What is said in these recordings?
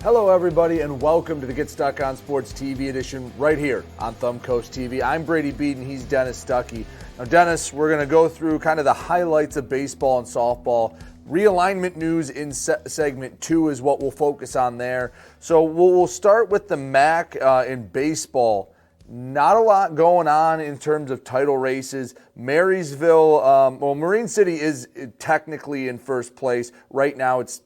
Hello, everybody, and welcome to the Get Stuck on Sports TV edition right here on Thumb Coast TV. I'm Brady Beedon. He's Dennis Stuckey. Now, Dennis, we're going to go through kind of the highlights of baseball and softball. Realignment news in segment 2 is what we'll focus on there. So we'll start with the MAC in baseball. Not a lot going on in terms of title races. Marysville, Marine City is technically in first place. Right now it's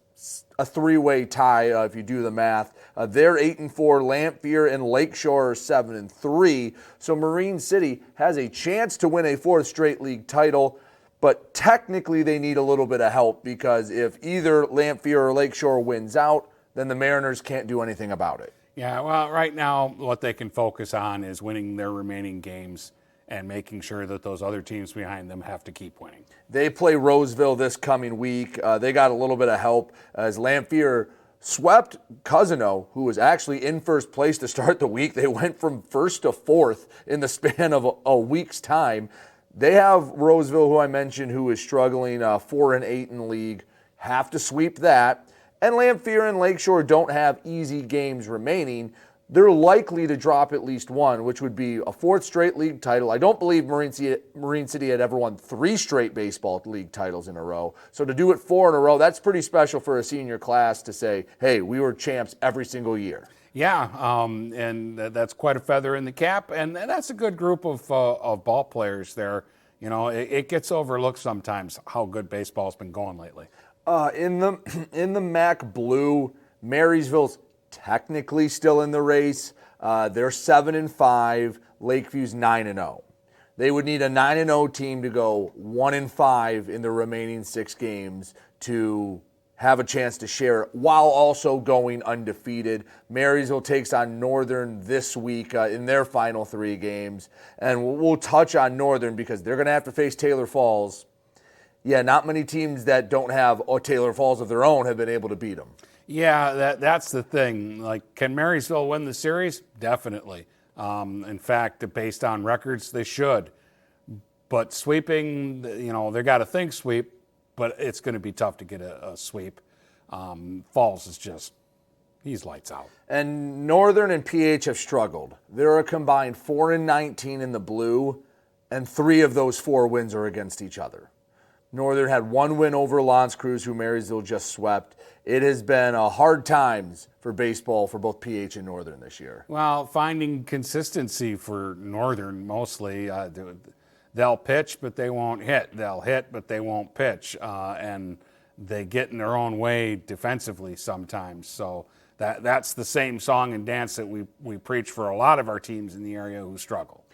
a three-way tie if you do the math. They're 8-4. Lamphere and Lakeshore are 7-3. So Marine City has a chance to win a fourth straight league title, but technically they need a little bit of help because if either Lamphere or Lakeshore wins out, then the Mariners can't do anything about it. Yeah, well, right now what they can focus on is winning their remaining games and making sure that those other teams behind them have to keep winning. They play Roseville this coming week. They got a little bit of help as Lamphere swept Cousino, who was actually in first place to start the week. They went from first to fourth in the span of a week's time. They have Roseville, who I mentioned, who is struggling 4-8 in the league. Have to sweep that. And Lamphere and Lakeshore don't have easy games remaining. They're likely to drop at least one, which would be a fourth straight league title. I don't believe Marine City had ever won 3 straight baseball league titles in a row. So to do it 4 in a row, that's pretty special for a senior class to say, hey, we were champs every single year. Yeah, and that's quite a feather in the cap, and that's a good group of ball players there. You know, it gets overlooked sometimes how good baseball's been going lately. In the MAC Blue, Marysville's technically still in the race. They're 7-5. Lakeview's 9-0. They would need a 9-0 team to go 1-5 in the remaining 6 games to have a chance to share while also going undefeated. Marysville takes on Northern this week in their final 3 games. And we'll touch on Northern because they're going to have to face Taylor Falls. Yeah, not many teams that don't have Taylor Falls of their own have been able to beat them. Yeah, that's the thing. Like, can Marysville win the series? Definitely. In fact, based on records, they should. But sweeping, they got to think sweep, but it's going to be tough to get a sweep. Falls is just, he's lights out. And Northern and PH have struggled. They're a combined 4-19 in the blue, and 3 of those 4 wins are against each other. Northern had 1 win over L'Anse Creuse, who Marysville just swept. It has been hard times for baseball for both PH and Northern this year. Well, finding consistency for Northern mostly. They'll pitch, but they won't hit. They'll hit, but they won't pitch. And they get in their own way defensively sometimes. So that's the same song and dance that we preach for a lot of our teams in the area who struggle.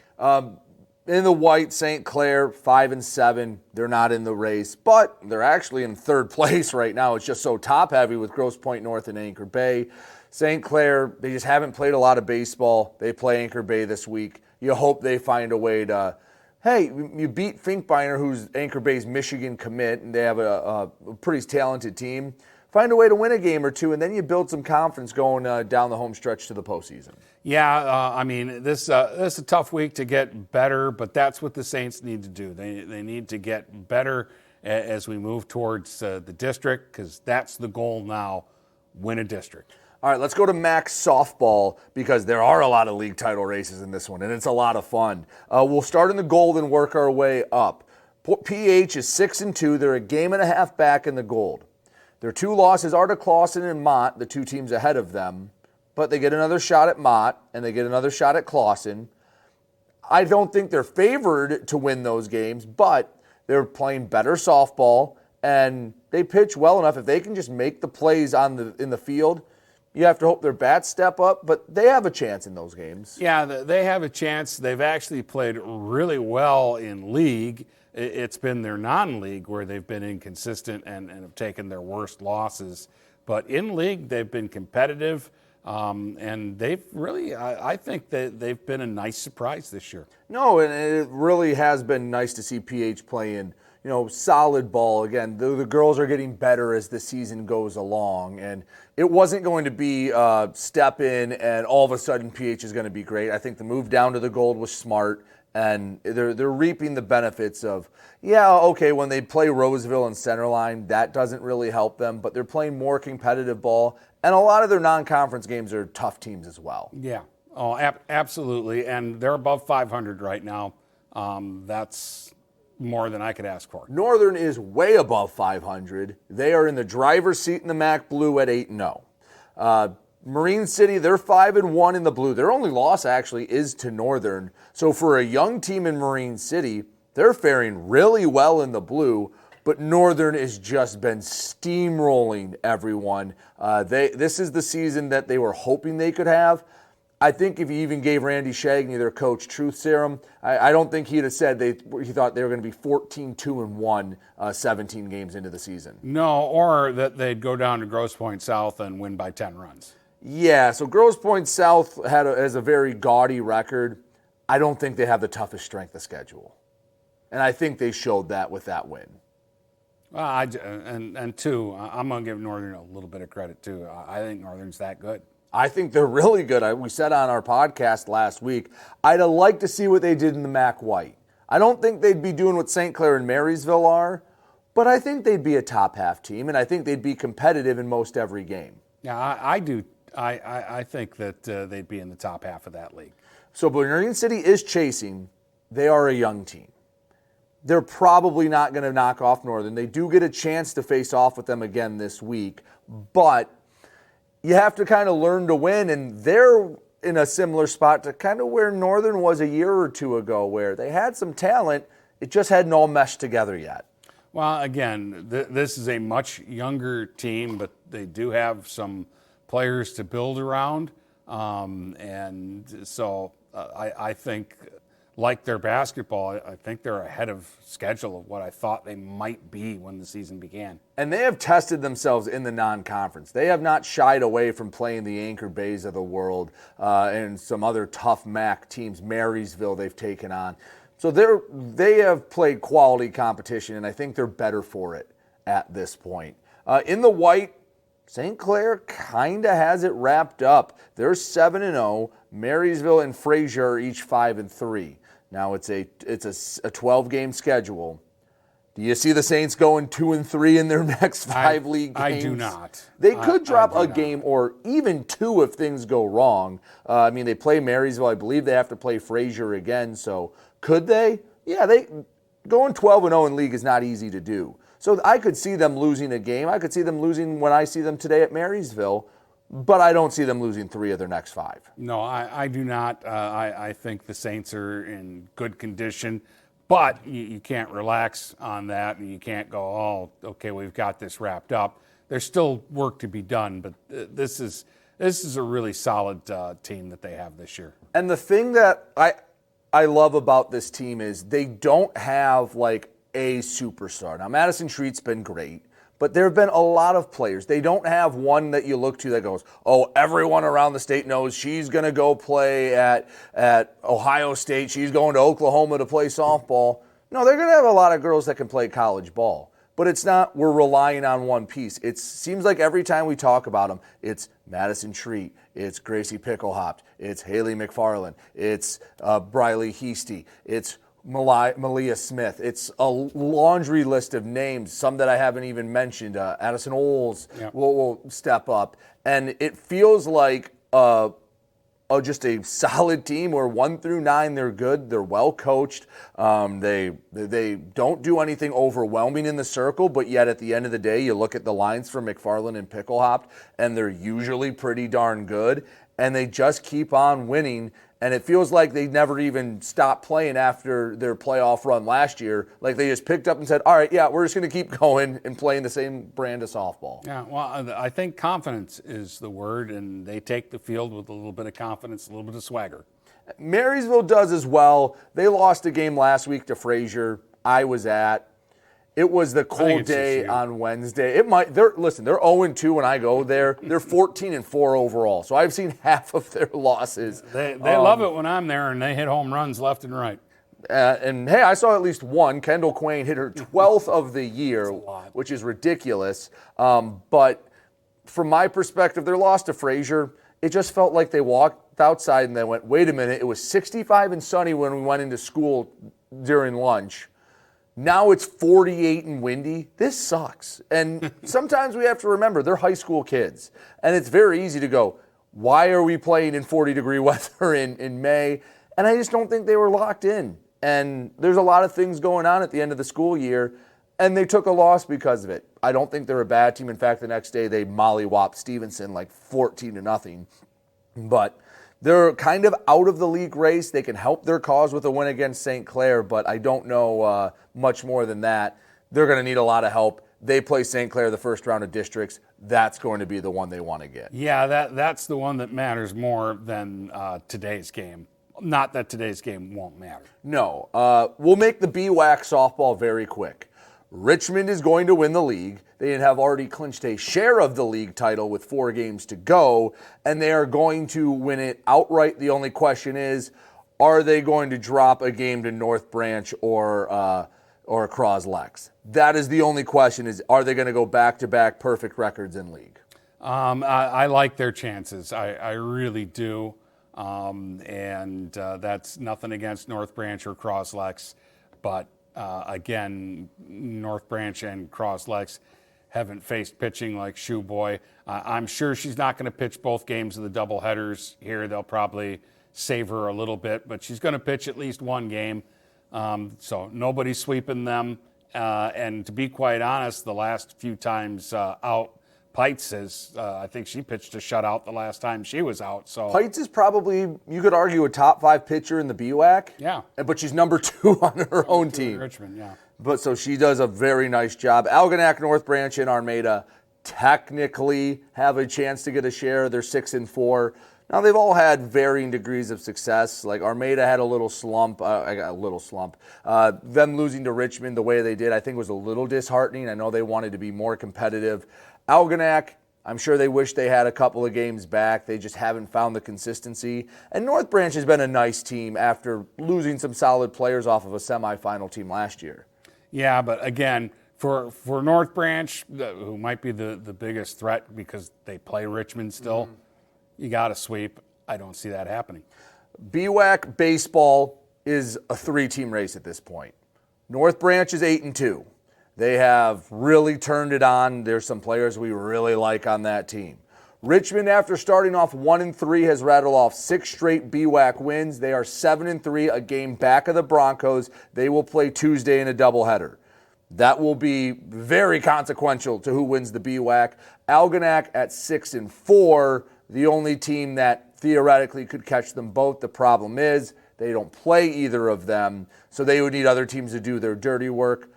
In the white, St. Clair, 5-7. They're not in the race, but they're actually in third place right now. It's just so top-heavy with Grosse Pointe North and Anchor Bay. St. Clair, they just haven't played a lot of baseball. They play Anchor Bay this week. You hope they find a way to, hey, you beat Finkbeiner, who's Anchor Bay's Michigan commit, and they have a pretty talented team. Find a way to win a game or 2, and then you build some confidence going down the home stretch to the postseason. Yeah, this is a tough week to get better, but that's what the Saints need to do. They need to get better as we move towards the district, because that's the goal now, win a district. All right, let's go to MAC softball because there are a lot of league title races in this one, and it's a lot of fun. We'll start in the gold and work our way up. PH is 6-2. They're a game and a half back in the gold. Their 2 losses are to Clawson and Mott, the 2 teams ahead of them. But they get another shot at Mott, and they get another shot at Clawson. I don't think they're favored to win those games, but they're playing better softball, and they pitch well enough. If they can just make the plays in the field, you have to hope their bats step up, but they have a chance in those games. Yeah, they have a chance. They've actually played really well in league. It's been their non-league where they've been inconsistent and have taken their worst losses. But in league, they've been competitive, and they've really, I think that they've been a nice surprise this year. No, and it really has been nice to see PH playing, solid ball. Again, the girls are getting better as the season goes along, and it wasn't going to be step in and all of a sudden PH is going to be great. I think the move down to the gold was smart. And they're reaping the benefits of, when they play Roseville and Centerline, that doesn't really help them, but they're playing more competitive ball, and a lot of their non-conference games are tough teams as well. Yeah, absolutely, and they're above 500 right now. That's more than I could ask for. Northern is way above 500. They are in the driver's seat in the MAC Blue at 8-0. Marine City, they're 5-1 in the Blue. Their only loss actually is to Northern. So for a young team in Marine City, they're faring really well in the Blue, but Northern has just been steamrolling everyone. This is the season that they were hoping they could have. I think if you even gave Randy Shagney, their coach, truth serum, I don't think he'd have said he thought they were going to be 14-2-1 17 games into the season. No, or that they'd go down to Grosse Pointe South and win by 10 runs. Yeah, so Grosse Pointe South has a very gaudy record. I don't think they have the toughest strength of schedule. And I think they showed that with that win. And two, I'm going to give Northern a little bit of credit, too. I think Northern's that good. I think they're really good. We said on our podcast last week, I'd have liked to see what they did in the MAC White. I don't think they'd be doing what St. Clair and Marysville are, but I think they'd be a top half team, and I think they'd be competitive in most every game. Yeah, I do. I think that they'd be in the top half of that league. So Marine City is chasing. They are a young team. They're probably not going to knock off Northern. They do get a chance to face off with them again this week, but you have to kind of learn to win, and they're in a similar spot to kind of where Northern was a year or two ago, where they had some talent, it just hadn't all meshed together yet. Well, again, this is a much younger team, but they do have some players to build around, and so I think, like their basketball, I think they're ahead of schedule of what I thought they might be when the season began. And they have tested themselves in the non-conference. They have not shied away from playing the Anchor Bays of the world and some other tough MAC teams. Marysville they've taken on. So they have played quality competition, and I think they're better for it at this point. In the White, St. Clair kind of has it wrapped up. They're 7-0. Marysville and Fraser are each 5-3. Now it's a 12-game schedule. Do you see the Saints going 2-3 in their next 5 league games? I do not. They could drop a game or even 2 if things go wrong. They play Marysville. I believe they have to play Fraser again. So could they? Yeah, going 12-0 in league is not easy to do. So I could see them losing a game. I could see them losing when I see them today at Marysville. But I don't see them losing 3 of their next 5. No, I do not. I think the Saints are in good condition, but you can't relax on that, and you can't go, oh, okay, we've got this wrapped up. There's still work to be done, but this is a really solid team that they have this year. And the thing that I love about this team is they don't have like a superstar. Now, Madison Treat's been great. But there have been a lot of players. They don't have one that you look to that goes, oh, everyone around the state knows she's going to go play at Ohio State. She's going to Oklahoma to play softball. No, they're going to have a lot of girls that can play college ball. But it's not we're relying on one piece. It seems like every time we talk about them, it's Madison Treat, it's Gracie Picklehopt, it's Haley McFarland, it's Briley Heasty, it's Malia Smith. It's a laundry list of names, some that I haven't even mentioned. Addison Oles will step up. And it feels like just a solid team where 1 through 9, they're good. They're well coached. They don't do anything overwhelming in the circle, but yet at the end of the day, you look at the lines for McFarland and Picklehopt, and they're usually pretty darn good. And they just keep on winning. And it feels like they never even stopped playing after their playoff run last year. Like they just picked up and said, all right, yeah, we're just going to keep going and playing the same brand of softball. Yeah, well, I think confidence is the word, and they take the field with a little bit of confidence, a little bit of swagger. Marysville does as well. They lost a game last week to Fraser. I was at. It was the cold day on Wednesday. They're 0-2 when I go there. They're 14-4 overall. So I've seen half of their losses. They love it when I'm there and they hit home runs left and right. And hey, I saw at least one. Kendall Quain hit her 12th of the year, which is ridiculous. But from my perspective, their loss to Fraser, it just felt like they walked outside and they went, wait a minute, it was 65 and sunny when we went into school during lunch. Now it's 48 and windy. This sucks. And sometimes we have to remember they're high school kids. And it's very easy to go, why are we playing in 40-degree weather in May? And I just don't think they were locked in. And there's a lot of things going on at the end of the school year, and they took a loss because of it. I don't think they're a bad team. In fact, the next day they mollywhopped Stevenson like 14-0. But they're kind of out of the league race. They can help their cause with a win against St. Clair, but I don't know much more than that. They're going to need a lot of help. They play St. Clair the first round of districts. That's going to be the one they want to get. Yeah, that's the one that matters more than today's game. Not that today's game won't matter. No. We'll make the BWAC softball very quick. Richmond is going to win the league. They have already clinched a share of the league title with 4 games to go, and they are going to win it outright. The only question is, are they going to drop a game to North Branch or Croslex? That is the only question, is are they going to go back-to-back perfect records in league? I like their chances. I really do. And that's nothing against North Branch or Croslex, but again, North Branch and Croslex haven't faced pitching like Shoe Boy. I'm sure she's not going to pitch both games of the doubleheaders here. They'll probably save her a little bit, but she's going to pitch at least one game. So nobody's sweeping them. And to be quite honest, the last few times out, Pites is, I think she pitched a shutout the last time she was out. So Pites is probably, you could argue, a top 5 pitcher in the BWAC. Yeah. But she's number 2 on her own team. Richmond, yeah. But so she does a very nice job. Algonac, North Branch, and Armada technically have a chance to get a share. They're 6-4. Now, they've all had varying degrees of success. Like Armada had a little slump. I got a little slump. Them losing to Richmond the way they did, I think, was a little disheartening. I know they wanted to be more competitive. Algonac, I'm sure they wish they had a couple of games back. They just haven't found the consistency. And North Branch has been a nice team after losing some solid players off of a semifinal team last year. Yeah, but again, for North Branch, who might be the biggest threat because they play Richmond still, you got to sweep. I don't see that happening. BWAC baseball is a 3-team race at this point. North Branch is 8-2. They have really turned it on. There's some players we really like on that team. Richmond, after starting off 1-3, has rattled off 6 straight BWAC wins. They are 7-3, a game back of the Broncos. They will play Tuesday in a doubleheader. That will be very consequential to who wins the BWAC. Algonac at 6-4, the only team that theoretically could catch them both. The problem is they don't play either of them, so they would need other teams to do their dirty work.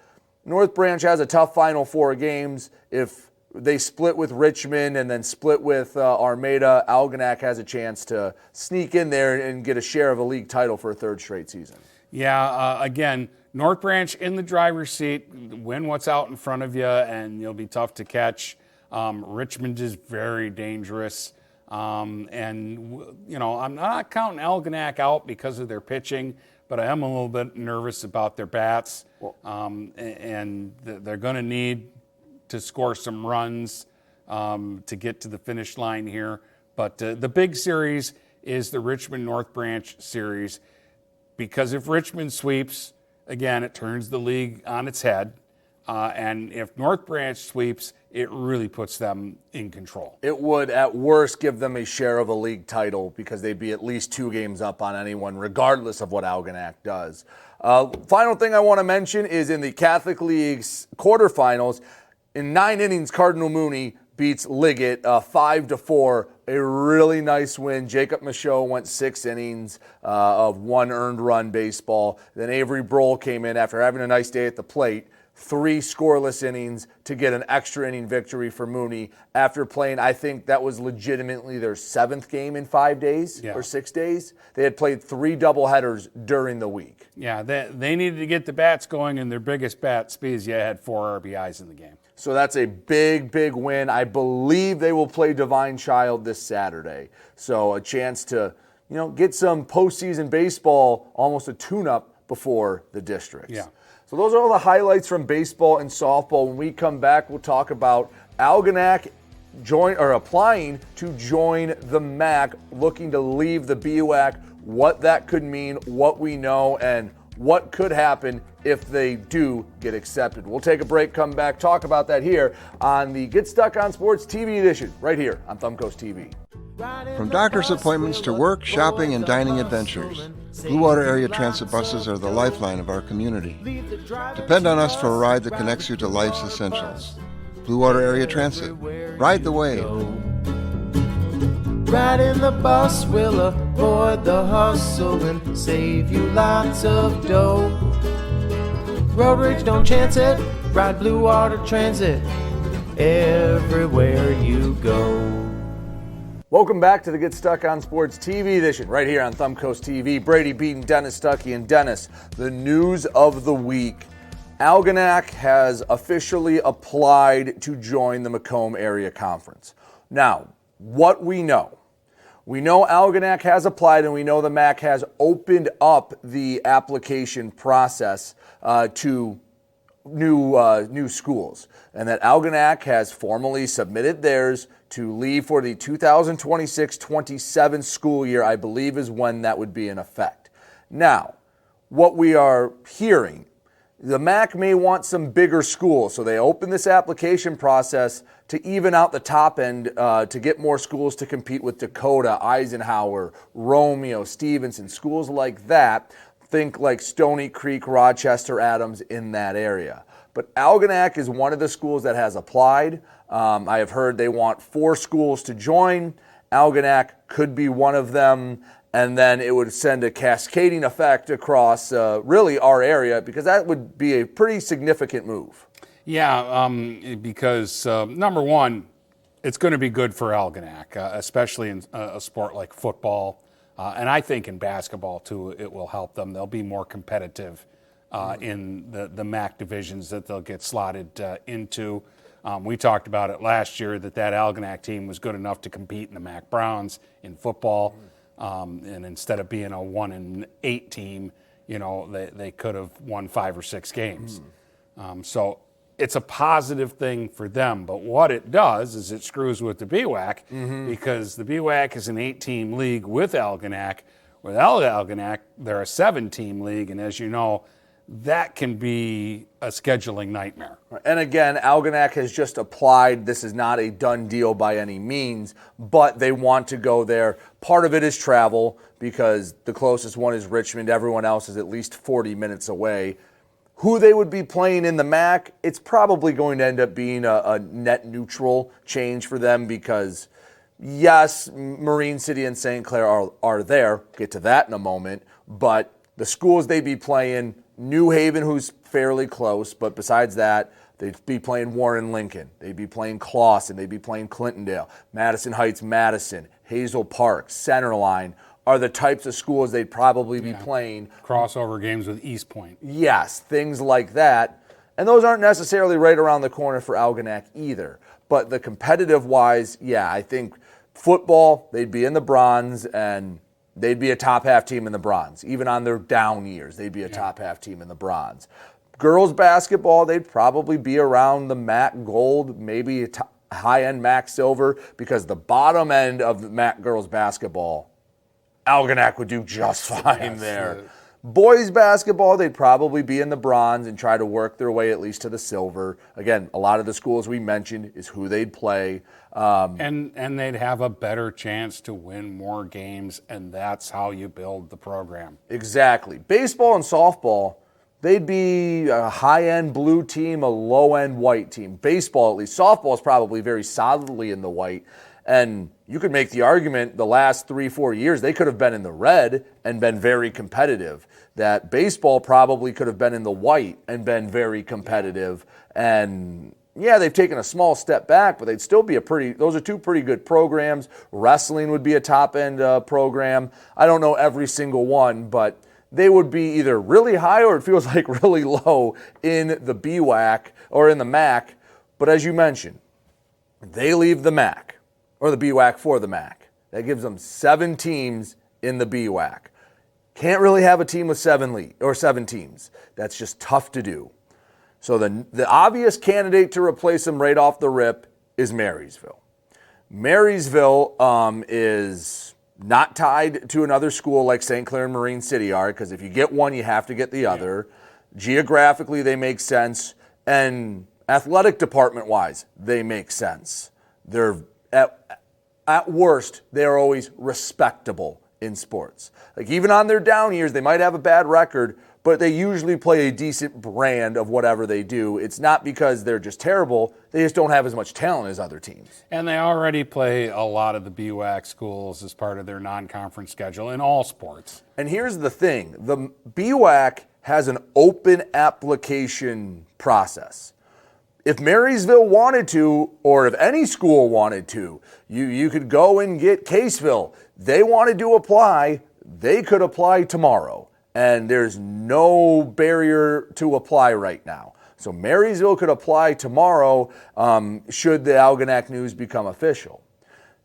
North Branch has a tough final 4 games. If they split with Richmond and then split with Armada, Algonac has a chance to sneak in there and get a share of a league title for a 3rd straight season. Yeah, again, North Branch in the driver's seat. Win what's out in front of you, and you'll be tough to catch. Richmond is very dangerous. And, you know, I'm not counting Algonac out because of their pitching, but I am a little bit nervous about their bats. And they're going to need to score some runs to get to the finish line here. But the big series is the Richmond-North Branch series, because if Richmond sweeps, again, it turns the league on its head. And if North Branch sweeps, it really puts them in control. It would, at worst, give them a share of a league title because they'd be at least 2 games up on anyone, regardless of what Algonac does. Final thing I want to mention is in the Catholic League's quarterfinals, in 9 innings, Cardinal Mooney beats Liggett 5-4. A really nice win. Jacob Michaud went 6 innings of 1 earned run baseball. Then Avery Brohl came in after having a nice day at the plate. 3 scoreless innings to get an extra inning victory for Mooney after playing, I think that was legitimately their 7th game in 5 days or 6 days. They had played 3 doubleheaders during the week. Yeah, they needed to get the bats going, and their biggest bat, Spezia, had 4 RBIs in the game. So that's a big, big win. I believe they will play Divine Child this Saturday. So a chance to, you know, get some postseason baseball, almost a tune-up before the districts. Yeah. So those are all the highlights from baseball and softball. When we come back, we'll talk about Algonac applying to join the MAC, looking to leave the BWAC, what that could mean, what we know, and what could happen if they do get accepted. We'll take a break, come back, talk about that here on the Get Stuck on Sports TV edition, right here on Thumb Coast TV. From doctor's appointments to work, shopping, and dining adventures, Blue Water Area Transit buses are the lifeline of our community. Depend on us for a ride that connects you to life's essentials. Blue Water Area Transit. Ride the wave. Ride in the bus, we'll avoid the hustle and save you lots of dough. Road rage, don't chance it. Ride Blue Water Transit everywhere you go. Welcome back to the Get Stuck on Sports TV edition, right here on Thumb Coast TV. Brady Beedon, Dennis Stuckey, and Dennis, the news of the week. Algonac has officially applied to join the Macomb Area Conference. Now, what we know Algonac has applied, and we know the MAC has opened up the application process to new schools, and that Algonac has formally submitted theirs to leave for the 2026-27 school year, I believe is when that would be in effect. Now, what we are hearing, the MAC may want some bigger schools, so they open this application process to even out the top end to get more schools to compete with Dakota, Eisenhower, Romeo, Stevenson, schools like that. Think like Stony Creek, Rochester, Adams in that area. But Algonac is one of the schools that has applied. I have heard they want 4 schools to join. Algonac could be one of them, and then it would send a cascading effect across really our area, because that would be a pretty significant move. Yeah, because number one, it's going to be good for Algonac, especially in a sport like football. And I think in basketball, too, it will help them. They'll be more competitive in the MAC divisions that they'll get slotted into. We talked about it last year that Algonac team was good enough to compete in the MAC Browns in football. And instead of being a 1-8 team, they could have won 5 or 6 games. So it's a positive thing for them. But what it does is it screws with the BWAC, because the BWAC is an 8-team league with Algonac. Without Algonac, they're a 7-team league, and as you know, that can be a scheduling nightmare. And again, Algonac has just applied. This is not a done deal by any means, but they want to go there. Part of it is travel, because the closest one is Richmond. Everyone else is at least 40 minutes away. Who they would be playing in the MAC, it's probably going to end up being a net neutral change for them, because yes, Marine City and St. Clair are there. Get to that in a moment. But the schools they'd be playing, New Haven, who's fairly close, but besides that, they'd be playing Warren Lincoln. They'd be playing Clawson. They'd be playing Clintondale. Madison Heights, Madison, Hazel Park, Centerline are the types of schools they'd probably be playing. Crossover games with East Point. Yes, things like that. And those aren't necessarily right around the corner for Algonac either. But the competitive-wise, I think football, they'd be in the bronze, and they'd be a top-half team in the bronze. Even on their down years, they'd be a top-half team in the bronze. Girls basketball, they'd probably be around the MAC gold, maybe a high-end MAC silver, because the bottom end of the MAC girls basketball, Algonac would do just fine there. Boys basketball, they'd probably be in the bronze and try to work their way at least to the silver. Again, a lot of the schools we mentioned is who they'd play. And they'd have a better chance to win more games, and that's how you build the program. Exactly. Baseball and softball, they'd be a high-end blue team, a low-end white team. Baseball, at least. Softball is probably very solidly in the white. And you could make the argument the last 3-4 years, they could have been in the red and been very competitive. That baseball probably could have been in the white and been very competitive. And they've taken a small step back, but they'd still be those are 2 pretty good programs. Wrestling would be a top-end program. I don't know every single one, but they would be either really high or it feels like really low in the BWAC or in the MAC. But as you mentioned, they leave the MAC. Or the BWAC for the MAC. That gives them 7 teams in the BWAC. Can't really have a team with 7 teams. That's just tough to do. So the obvious candidate to replace them right off the rip is Marysville. Marysville is not tied to another school like St. Clair and Marine City are, because if you get one, you have to get the other. Geographically, they make sense, and athletic department-wise, they make sense. They're at worst, they're always respectable in sports. Like, even on their down years, they might have a bad record, but they usually play a decent brand of whatever they do. It's not because they're just terrible. They just don't have as much talent as other teams. And they already play a lot of the BWAC schools as part of their non-conference schedule in all sports. And here's the thing. The BWAC has an open application process. If Marysville wanted to, or if any school wanted to, you could go and get Caseville. They wanted to apply, they could apply tomorrow. And there's no barrier to apply right now. So Marysville could apply tomorrow should the Algonac news become official.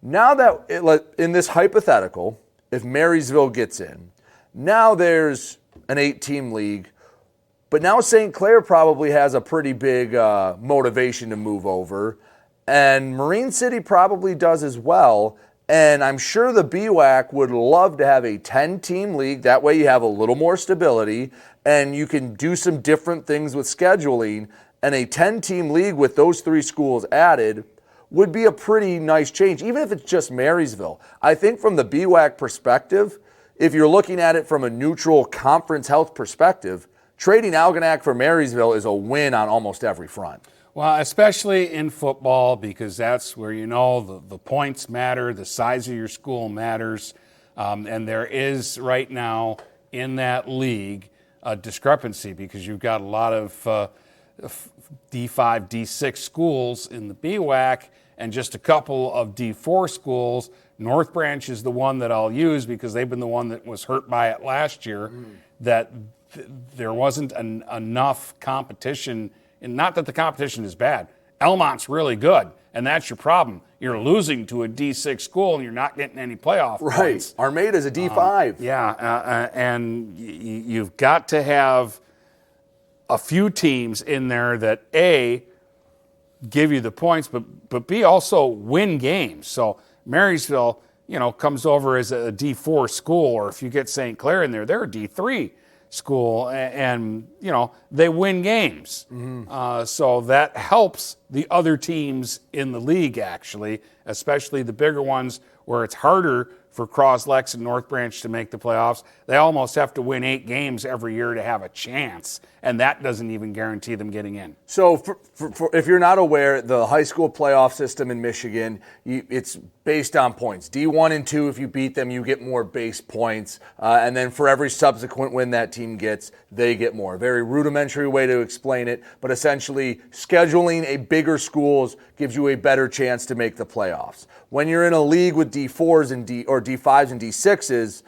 Now that, in this hypothetical, if Marysville gets in, now there's an 8-team league, but now St. Clair probably has a pretty big motivation to move over, and Marine City probably does as well. And I'm sure the BWAC would love to have a 10-team league. That way you have a little more stability and you can do some different things with scheduling. And a 10-team league with those 3 schools added would be a pretty nice change, even if it's just Marysville. I think from the BWAC perspective, if you're looking at it from a neutral conference health perspective, trading Algonac for Marysville is a win on almost every front. Well, especially in football, because that's where the points matter, the size of your school matters, and there is right now in that league a discrepancy because you've got a lot of D5, D6 schools in the BWAC and just a couple of D4 schools. North Branch is the one that I'll use because they've been the one that was hurt by it last year, that there wasn't enough competition. And not that the competition is bad. Elmont's really good, and that's your problem. You're losing to a D6 school, and you're not getting any playoff points. Armada's a D5. And you've got to have a few teams in there that, A, give you the points, but B, also win games. So Marysville, comes over as a D4 school, or if you get St. Clair in there, they're a D3 school, and they win games. So that helps the other teams in the league, actually, especially the bigger ones where it's harder for Croslex and North Branch to make the playoffs. They almost have to win 8 games every year to have a chance, and that doesn't even guarantee them getting in. So if you're not aware, the high school playoff system in Michigan, it's based on points. D1 and 2, if you beat them, you get more base points, and then for every subsequent win that team gets, they get more. Very rudimentary way to explain it, but essentially scheduling a bigger schools gives you a better chance to make the playoffs. When you're in a league with D4s and D5s and D6s,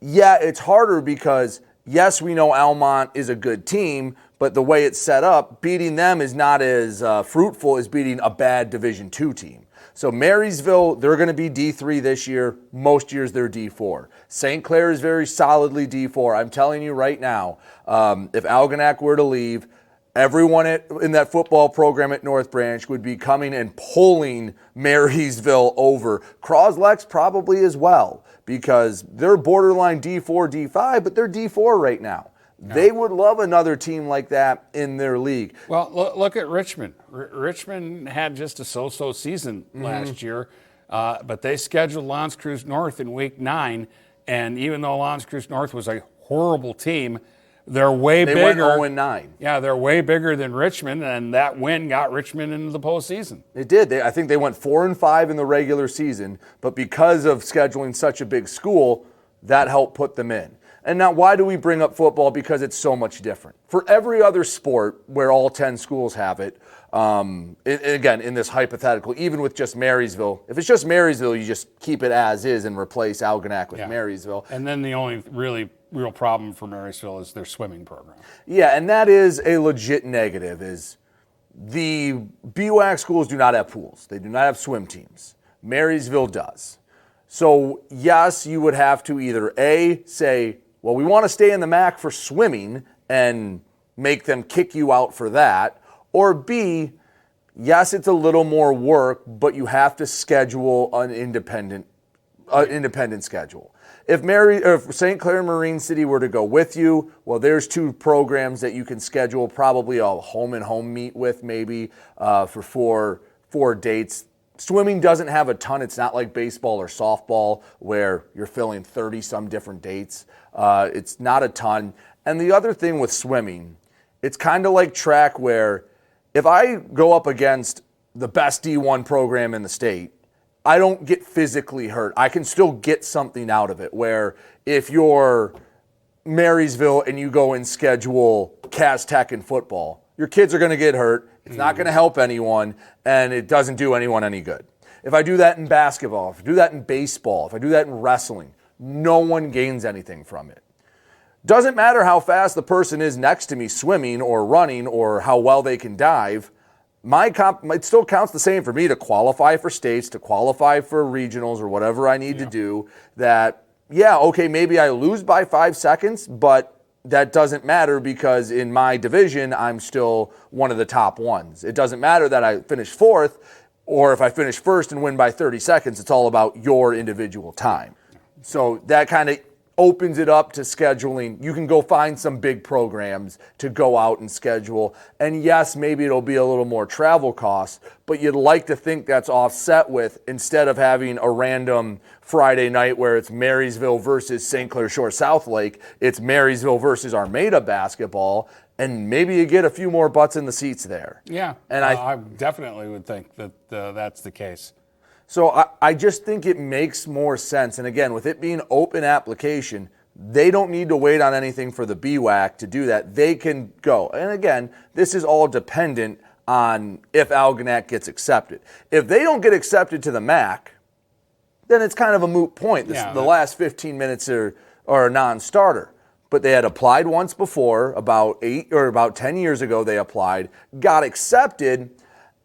it's harder because, yes, we know Almont is a good team, but the way it's set up, beating them is not as fruitful as beating a bad Division II team. So Marysville, they're going to be D3 this year. Most years they're D4. St. Clair is very solidly D4. I'm telling you right now, if Algonac were to leave, everyone in that football program at North Branch would be coming and pulling Marysville over. Croslex probably as well, because they're borderline D4, D5, but they're D4 right now. Yeah. They would love another team like that in their league. Well, look at Richmond. Richmond had just a so-so season last year, but they scheduled L'Anse Creuse North in Week 9, and even though L'Anse Creuse North was a horrible team, they're way bigger. They went 0-9. Yeah, they're way bigger than Richmond, and that win got Richmond into the postseason. It did. I think they went 4-5 in the regular season, but because of scheduling such a big school, that helped put them in. And now, why do we bring up football? Because it's so much different. For every other sport where all 10 schools have it, again, in this hypothetical, even with just Marysville, if it's just Marysville, you just keep it as is and replace Algonac with Marysville. And then the only real problem for Marysville is their swimming program. Yeah, and that is a legit negative, is the BWAC schools do not have pools. They do not have swim teams. Marysville does. So, yes, you would have to either A, say, well, we want to stay in the MAC for swimming and make them kick you out for that, or B, yes, it's a little more work, but you have to schedule an independent schedule. If St. Clair and Marine City were to go with you, well, there's 2 programs that you can schedule, probably a home and home meet with maybe for four dates. Swimming doesn't have a ton. It's not like baseball or softball where you're filling 30 some different dates. It's not a ton. And the other thing with swimming, it's kind of like track where if I go up against the best D1 program in the state, I don't get physically hurt. I can still get something out of it, where if you're Marysville and you go and schedule Cass Tech in football, your kids are going to get hurt. It's not going to help anyone, and it doesn't do anyone any good. If I do that in basketball, if I do that in baseball, if I do that in wrestling, no one gains anything from it. Doesn't matter how fast the person is next to me swimming or running or how well they can dive. It still counts the same for me to qualify for states, to qualify for regionals or whatever I need to do. That, okay, maybe I lose by 5 seconds, but that doesn't matter because in my division, I'm still one of the top ones. It doesn't matter that I finish 4th, or if I finish 1st and win by 30 seconds, it's all about your individual time. So that kind of opens it up to scheduling. You can go find some big programs to go out and schedule. And yes, maybe it'll be a little more travel costs, but you'd like to think that's offset with, instead of having a random Friday night where it's Marysville versus St. Clair Shore South Lake, it's Marysville versus Armada basketball, and maybe you get a few more butts in the seats there. Yeah, and I definitely would think that that's the case. So I just think it makes more sense. And again, with it being open application, they don't need to wait on anything for the BWAC to do that. They can go. And again, this is all dependent on if Algonac gets accepted. If they don't get accepted to the MAC, then it's kind of a moot point. The last 15 minutes are a non-starter. But they had applied once before, about 10 years ago they applied, got accepted,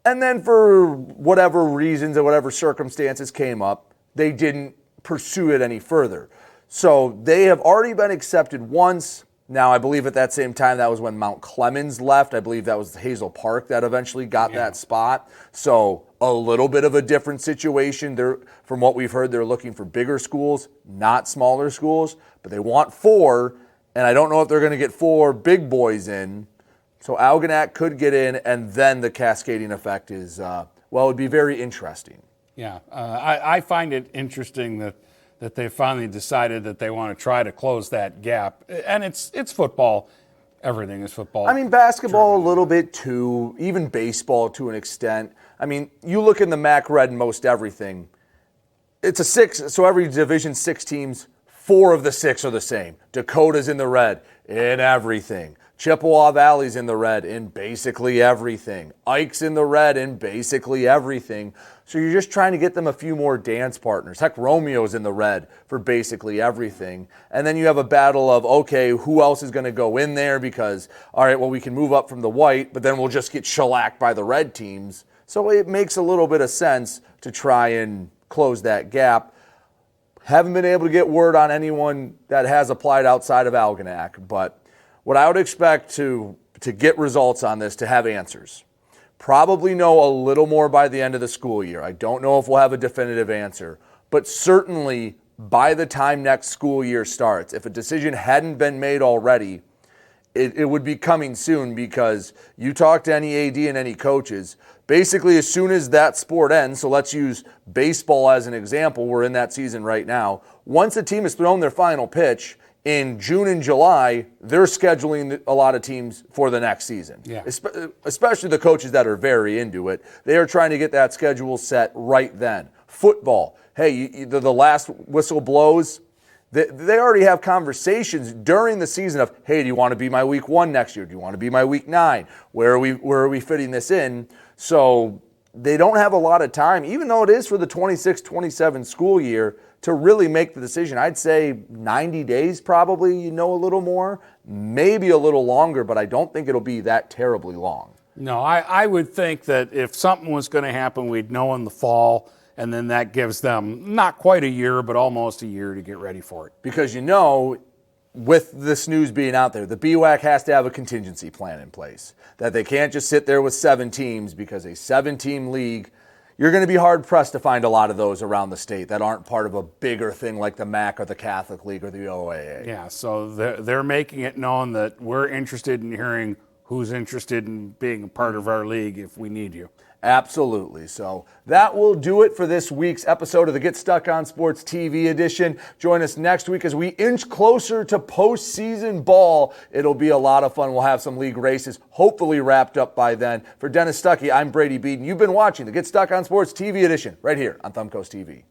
and then for whatever reasons or whatever circumstances came up, they didn't pursue it any further. So they have already been accepted once. Now, I believe at that same time, that was when Mount Clemens left. I believe that was Hazel Park that eventually got that spot. So a little bit of a different situation. From what we've heard, they're looking for bigger schools, not smaller schools, but they want 4, and I don't know if they're going to get 4 big boys in. So Algonac could get in, and then the cascading effect is, it would be very interesting. Yeah, I find it interesting that they finally decided that they want to try to close that gap. And it's football. Everything is football. I mean, basketball a little bit too, even baseball to an extent. I mean, you look in the MAC red in most everything. It's a 6, so every Division 6 teams, 4 of the 6 are the same. Dakota's in the red in everything. Chippewa Valley's in the red in basically everything. Ike's in the red in basically everything. So you're just trying to get them a few more dance partners. Heck, Romeo's in the red for basically everything. And then you have a battle of, okay, who else is going to go in there? Because, all right, well, we can move up from the white, but then we'll just get shellacked by the red teams. So it makes a little bit of sense to try and close that gap. Haven't been able to get word on anyone that has applied outside of Algonac, but what I would expect to get results on this, to have answers. Probably know a little more by the end of the school year. I don't know if we'll have a definitive answer, but certainly by the time next school year starts, if a decision hadn't been made already, it would be coming soon, because you talk to any AD and any coaches, basically as soon as that sport ends, so let's use baseball as an example, we're in that season right now, once a team has thrown their final pitch, in June and July, they're scheduling a lot of teams for the next season, especially the coaches that are very into it. They are trying to get that schedule set right then. Football, hey, the last whistle blows, they already have conversations during the season of, hey, do you want to be my week 1 next year? Do you want to be my week 9? Where are we fitting this in? So they don't have a lot of time, even though it is for the 26-27 school year, to really make the decision. I'd say 90 days probably, a little more, maybe a little longer, but I don't think it'll be that terribly long. No, I would think that if something was going to happen, we'd know in the fall, and then that gives them not quite a year, but almost a year to get ready for it. Because with this news being out there, the BWAC has to have a contingency plan in place, that they can't just sit there with 7 teams, because a 7-team league, you're going to be hard-pressed to find a lot of those around the state that aren't part of a bigger thing like the MAC or the Catholic League or the OAA. Yeah, so they're making it known that we're interested in hearing who's interested in being a part of our league if we need you. Absolutely. So that will do it for this week's episode of the Get Stuck on Sports TV edition. Join us next week as we inch closer to postseason ball. It'll be a lot of fun. We'll have some league races hopefully wrapped up by then. For Dennis Stuckey, I'm Brady Beedon. You've been watching the Get Stuck on Sports TV edition right here on Thumbcoast TV.